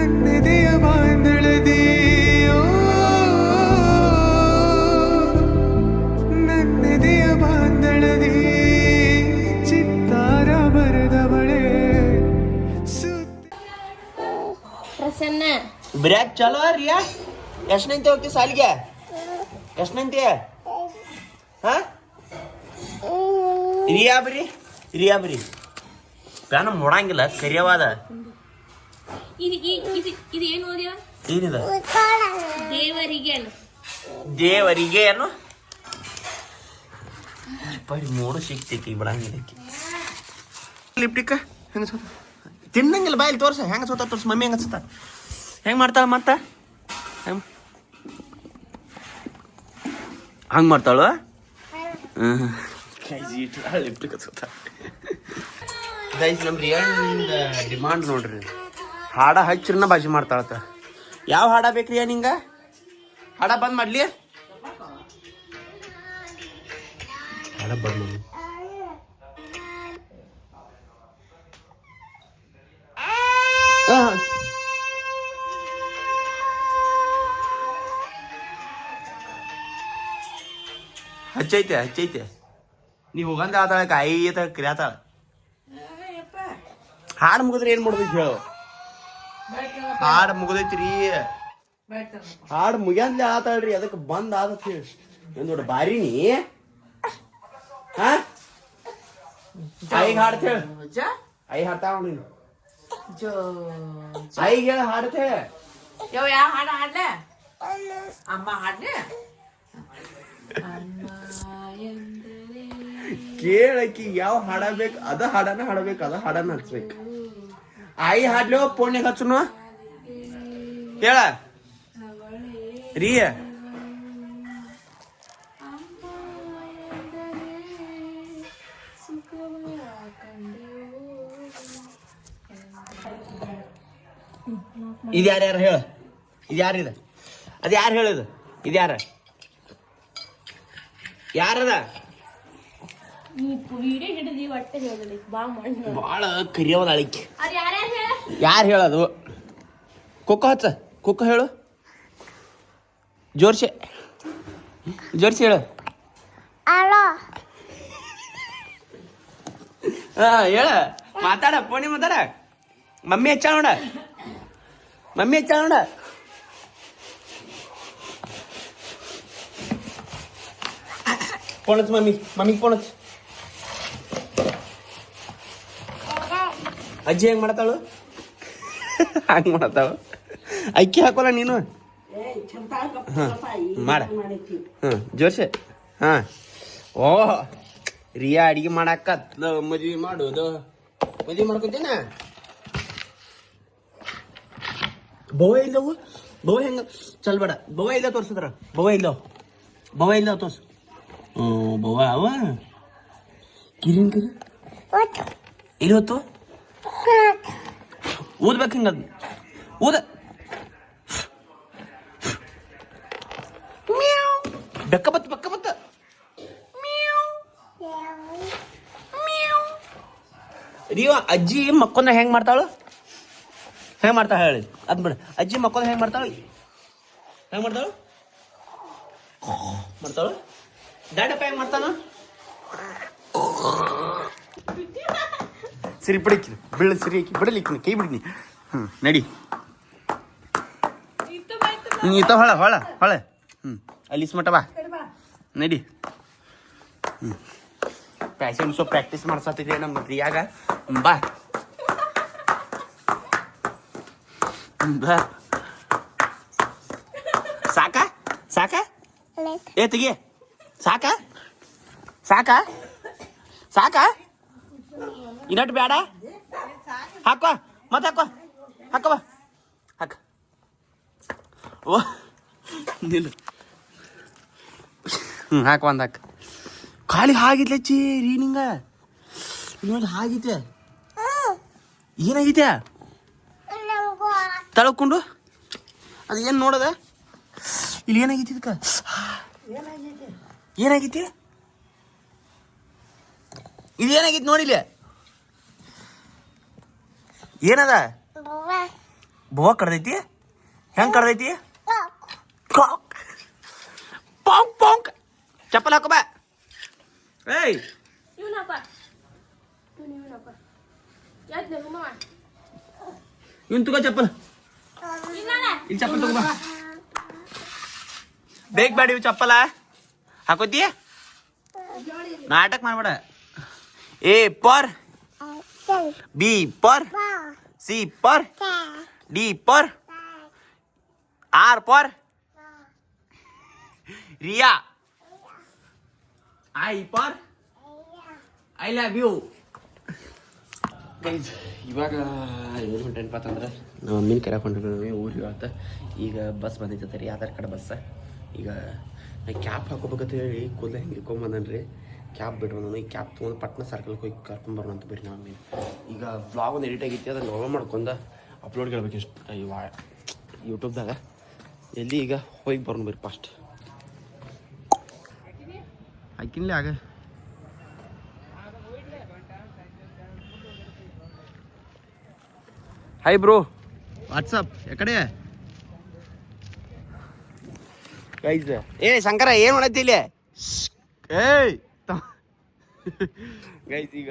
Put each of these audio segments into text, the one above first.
ನನ್ನೆದೆಯ ಬಾಂಧಳದಿ ನನ್ನೆದೆಯ ಬಾಂಧಳದಿ ಚಿತ್ತಾರ ಬರೆದವಳೆ ಪ್ರಸನ್ನ ಬ್ರ್ಯಾಕ್ ಚಲೋ ರಿಯಾ ಎಷ್ಟನಂತೆ ಹೋಗ್ತಿ ಸಾಲಿಗೆ ಎಷ್ಟನಂತೆ ಹಾ ರಿಯಾ ಬರಿ ಪ್ಯಾನ ನೋಡಂಗಿಲ್ಲ ಕರಿಯವಾದ ಇದು ಏನು ಓದಿವ ಏನಿದ ದೇವರಿಗೆ ಏನು ಬರೀ ಮೂಡು ಸಿಕ್ತೈತಿ ಬಿಡಂಗಿಲ್ಲ ಲಿಪ್ಟಿಕ ಹೆಂಗ ಸೋತ ತಿನ್ನಂಗಿಲ್ಲ ಬಾಯಲ್ಲಿ ತೋರ್ಸ ಹೆಂಗ ಸೋತ ತೋರ್ಸ ಮಮ್ಮಿ ಹೆಂಗ ಸೋತ ಹೆಂಗ್ ಮಾಡ್ತಾಳ ಮತ್ತ ಹಂಗ ಮಾಡ್ತಾಳು ಲಿಪ್ಟಿಕ ಸೋತ ಗೈಸ್ ನಮ್ಮ ರಿಯಾನಿಂದ ಡಿಮಾಂಡ್ ನೋಡ್ರಿ ಹಾಡ ಹಚ್ಚಿರನ ಬಾಜಿ ಮಾಡ್ತಾಳತ್ತ ಯಾವ ಹಾಡ ಬೇಕ್ರಿಯಾ ನಿಂಗ ಹಾಡ ಬಂದ್ ಮಾಡ್ಲಿ ಹಾಡ ಬಂದ್ ಮಾಡಿ ಹಚ್ಚೈತೆ ನೀವು ಹೋಗಂದ ಆತಾಳ ಕಾಯಿ ಕ್ರಿಯಾತಾಳ ಹಾಡು ಮುಗಿದ್ರೆ ಏನ್ ಮಾಡ್ಬೇಕು ಹೇಳು ಹಾಡು ಮುಗಿದೈತ್ರಿ ಹಾಡು ಮುಗಿಯಂದ್ಲೆ ಆತಾಳ್ರಿ ಅದಕ್ಕೆ ಬಂದ್ ಆದತ್ ಹೇಳಿ ನೋಡ್ರಿ ಬಾರಿನಿ ಐಗ್ ಹಾಡ್ತ ಹೇಳ ಐ ಹಾಡ್ತಾವ ನೀನು ಐಗ್ ಹೇಳ ಹಾಡ್ತ ಯಾವ ಹಾಡ ಹಾಡ್ಲ ಅಮ್ಮ ಹಾಡ್ಲೆ ಕೇಳಕಿ ಯಾವ ಹಾಡಬೇಕು ಅದ ಹಾಡನ ಹಾಡಬೇಕು ಅದ ಹಾಡನ ಹಚ್ಬೇಕು ಆಯಿ ಹಾಡ್ಲಿ ಪೋಣ್ಯ ಹಚ್ಚುನು ಹೇಳ ರಿಯ ಇದು ಯಾರ್ಯಾರು ಹೇಳ ಇದು ಯಾರಿದ ಅದು ಯಾರು ಹೇಳಿದ ಇದು ಯಾರದ ಬಾಳ ಕರಿಯವದ ಅಳಿಕೆ ಯಾರು ಹೇಳೋದು ಕುಕ್ಕ ಹಚ್ಚ ಕುಕ್ಕ ಹೇಳು ಜೋರ್ಸೆ ಹೇಳು ಹೇಳ ಮಾತಾಡ ಪೋಣಿ ಮಾತಾಡ ಮಮ್ಮಿ ಹೆಚ್ಚ ನೋಡ ಪೋಣಚ್ ಮಮ್ಮಿಗೆ ಪೋಣಚ್ ಅಜ್ಜಿ ಹೆಂಗ್ ಮಾಡತಾಳು ಹಂಗ ಮಾಡತಾಳು ಅಕ್ಕಿ ಹಾಕೋಲ್ಲ ನೀನು ಮಾಡ ಜೋರ್ಸೆ ಓ ರಿಯಾ ಅಡಿಗೆ ಮಾಡಾಕ ಮದ್ವಿ ಮಾಡೋದು ಮದ್ವಿ ಮಾಡ್ಕೊತೀನ ಬವ ಇಲ್ಲವು ಬವ ಹೆಂಗ ಚಲ್ಬೇಡ ಬವ ಇಲ್ಲ ತೋರ್ಸಿದ್ರ ಬವ ಇಲ್ಲ ತೋರ್ಸು ಬವ ಅವ ಕಿರಿನ್ ಎಲ್ಲಿ ಹೊತ್ತು ಊದ್ಬೇಕು ಹಿಂಗ ಊದ ಬೆಕ್ಕ ಬತ್ತ ರೀವ ಅಜ್ಜಿ ಮಕ್ಕೊಂದ ಹೆಂಗ್ ಮಾಡ್ತಾಳು ಹೇಳಿ ಅದ್ ಬಿಡ ಅಜ್ಜಿ ಮಕ್ಕೊಂದ ಹೆಂಗ್ ಮಾಡ್ತಾಳು ದಾಡಪ್ಪ ಹೆಂಗ್ ಮಾಡ್ತಾನ ಸಿರಿ ಬಿಡಕ್ಕಿ ಬೀಳ ಸಿರಿ ಹಾಕಿ ಬಿಡಲಿಕ್ಕಿ ಕೈ ಬಿಡ್ನಿ ನಡಿ ಈತ ಹೊಳ ಅಲ್ಲಿ ಮಟ ಬಾ ನಡಿ ಪ್ಯಾಷನ್ ಸೊ ಪ್ರಾಕ್ಟೀಸ್ ಮಾಡ್ಸತ್ತಿದ್ದೆ ನಮ್ಮ ರಿಯಾಗ ಬಾ ಸಾಕ ಏ ತೆಗಿ ಸಾಕ ಇನ್ನಟ್ ಬೇಡ ಹಾಕೋ ಮತ್ತೆ ಹಾಕೋ ಓ ನಿಲ್ಲ ಹಾಕ ಒಂದ್ ಹಾಕ ಖಾಲಿ ಹಾಗಿತ್ಲೆ ಚೀ ರೀ ನಿಂಗ ನೋಡಿ ಹಾಗಿತ್ತೆ ಏನಾಗಿತ್ಯಾ ತಳ್ಕೊಂಡು ಅದು ಏನು ನೋಡದ ಇಲ್ಲಿ ಏನಾಗಿತ್ತು ಇದಕ್ಕೆ ಏನಾಗಿತ್ತು ಇದು ಏನಾಗಿತ್ತು ನೋಡಿಲ್ಲ ಏನದ ಬೋವ ಕಡ್ದೈತಿ ಹೆಂಗ್ ಕಡ್ದೈತಿ ಕಾಕ್ ಪಾಂಕ್ ಪಾಂಕ್ ಚಪ್ಪಲ್ ಹಾಕೋ ಬಾ ಏಯ್ ಇವನಪ್ಪ ಇವನಪ್ಪ ಯಾಕೆ ಹುಮ್ಮ ಇವನ್ ತಗೋ ಚಪ್ಪಲ್ ಇಲ್ಲಿ ಚಪ್ಪಲ್ ತಗೋ ಬಾ ಬೇಗ ಬೇಡ ಇವ್ ಚಪ್ಪಲ ಹಾಕೋತಿ ನಾಟಕ ಮಾಡ್ಬೇಡ A per B per C per D per R per ರಿಯಾ I per I love you ಇವಾಗ ಏನು ಹೊಂಟೇನಪ್ಪ ಅಂತಂದ್ರೆ ನಾವು ಮೀನು ಕರ್ಕೊಂಡಿದ್ದೀವಿ ಊರಿಗೆ ಇವತ್ತು ಈಗ ಬಸ್ ಬಂದೈತೆ ರೀ ಆಧಾರ್ ಕಾರ್ಡ್ ಬಸ್ ಈಗ ನಾ ಕ್ಯಾಬ್ ಹಾಕೋಬೇಕಂತ ಹೇಳಿ ಕೂದಲ ಹಿಂಗೆ ಇಟ್ಕೊಂಬಂದನ್ ರೀ ಕ್ಯಾಬ್ ಬಿಟ್ಟು ಬಂದನು ಈ ಕ್ಯಾಬ್ ತೊಗೊಂಡು ಪಟ್ನ ಸರ್ಕಲ್ಗೆ ಹೋಗಿ ಕರ್ಕೊಂಬರೋಣ ಅಂತ ಬಿಡಿ ನಾವು ಮೀನು ಈಗ ವ್ಲಾಗ್ ಒಂದು ಎಡಿಟ್ ಆಗಿತ್ತು ಅದನ್ನು ಡೌನ್ಲೋಡ್ ಮಾಡ್ಕೊಂಡು ಅಪ್ಲೋಡ್ ಕೇಳ್ಬೇಕು ಇಷ್ಟು ಇವ ಯೂಟ್ಯೂಬ್ದಾಗ ಎಲ್ಲಿ ಈಗ ಹೋಗಿ ಬರೋಣ ಬರ್ರಿ ಫಸ್ಟ್ ಹಾಕಿನ್ಲಿ ಆಗ ಹಾಯ್ ಬ್ರೋ ವಾಟ್ಸಪ್ ಯಾಕಡೆ ಗೈಸ್ ಏ ಶಂಕರ ಏನು ಮಾಡತ್ತಿ ಇಲ್ಲಿ ಏಯ್ ಗೈಸ್ ಈಗ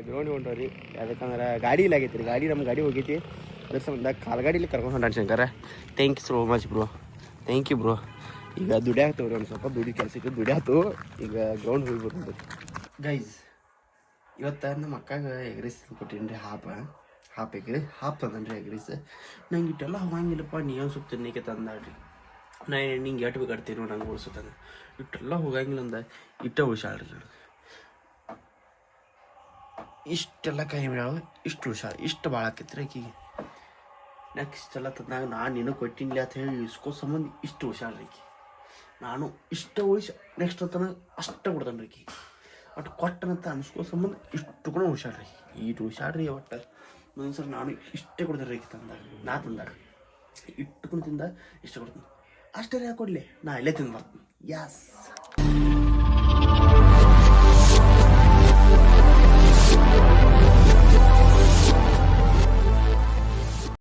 ಗ್ರೌಂಡ್ ಹೊಂಟವ್ರಿ ಯಾಕಂದ್ರೆ ಗಾಡಿ ಇಲ್ಲ ಆಗೈತಿ ರೀ ಗಾಡಿ ನಮ್ಮ ಗಾಡಿ ಹೋಗೈತಿ ಅದ್ರ ಸಂಬಂಧ ಕಾಲ್ಗಾಡಿಲಿ ಕರ್ಕೊಂಡು ಹೊಂಟಾನ Shankar thank you so much bro thank you bro ಈಗ ದುಡಿಯಾಗ್ತವ್ರಿ ಒಂದು ಸ್ವಲ್ಪ ದುಡಿ ಕೆಲಸಕ್ಕೆ ದುಡಿಯಾತು ಈಗ ಗ್ರೌಂಡ್ ಹೋಗಿ ಬರ್ಬೋದು ಗೈಸ್ ಇವತ್ತು ನಮ್ಮ ಅಕ್ಕಾಗ ಎಗ್ರೆಸ್ ಕೊಟ್ಟೀನಿ ರೀ ಹಾಫ್ ಎಗ್ರಿ ಹಾಫ್ ತಂದನ್ರಿ ಎಗ್ರೀಸ್ ನಂಗೆ ಇಟ್ಟೆಲ್ಲ ಹೋಗಂಗಿಲ್ಲಪ್ಪ ನೀನು ಸುತ್ತನಿಕೆ ತಂದಾಡ್ರಿ ನಾ ನಿಂಗೆ ಎಟ್ಟು ಬೇಕಾಡ್ತೀನಿ ನೋಡಿ ನಂಗೆ ಉಳಿಸುತ್ತಾನೆ ಇಟ್ಟೆಲ್ಲ ಹೋಗಂಗಿಲ್ಲ ಅಂದ ಇಟ್ಟ ಉಳ್ಸಾಳ್ರಿ ನನಗೆ ಇಷ್ಟೆಲ್ಲ ಕೈ ಮಾಡ್ಯಾವ ಇಷ್ಟು ಉಳ್ಸಾಳ ಇಷ್ಟು ಭಾಳ ಆಕೈತ್ರಿ ಆಕಿಗೆ ನೆಕ್ಸ್ಟ್ ಎಲ್ಲ ತಂದಾಗ ನಾನು ನಿನಗೆ ಕೊಟ್ಟಿನಿಲ್ಲ ಅಂತ ಹೇಳಿ ಇಸ್ಕೋ ಸಂಬಂಧ ಇಷ್ಟು ಉಳ್ಸಾಳ್ರಿ ಆಕಿ ನಾನು ಇಷ್ಟ ಉಳಿಸ ನೆಕ್ಸ್ಟ್ ಅಂತನ ಅಷ್ಟೇ ಕೊಡ್ತಾನೆ ರೀ ಆಕಿ ಒಟ್ಟು ಕೊಟ್ಟನಂತ ಅನ್ಸ್ಕೋ ಸಂಬಂಧ ಇಷ್ಟು ಕೂಡ ಉಳ್ಸಾಳ್ರಿ ಇಟ್ಟು ಉಳ್ಸಾಡ್ರಿ ಒಟ್ಟು ಮುಂದಿನ ಸಲ ನಾನು ಇಷ್ಟೇ ಕೊಡ್ತಾರೆ ರೀ ತಂದಾಗ ಇಟ್ಟುಕೊಂಡು ತಿಂದ ಇಷ್ಟ ಕೊಡ್ತೀನಿ ಅಷ್ಟೇ ಯಾಕೆ ಕೊಡಲಿ ನಾ ಇಲ್ಲೇ ತಿಂದು ಬರ್ತೀನಿ ಯಾಸ್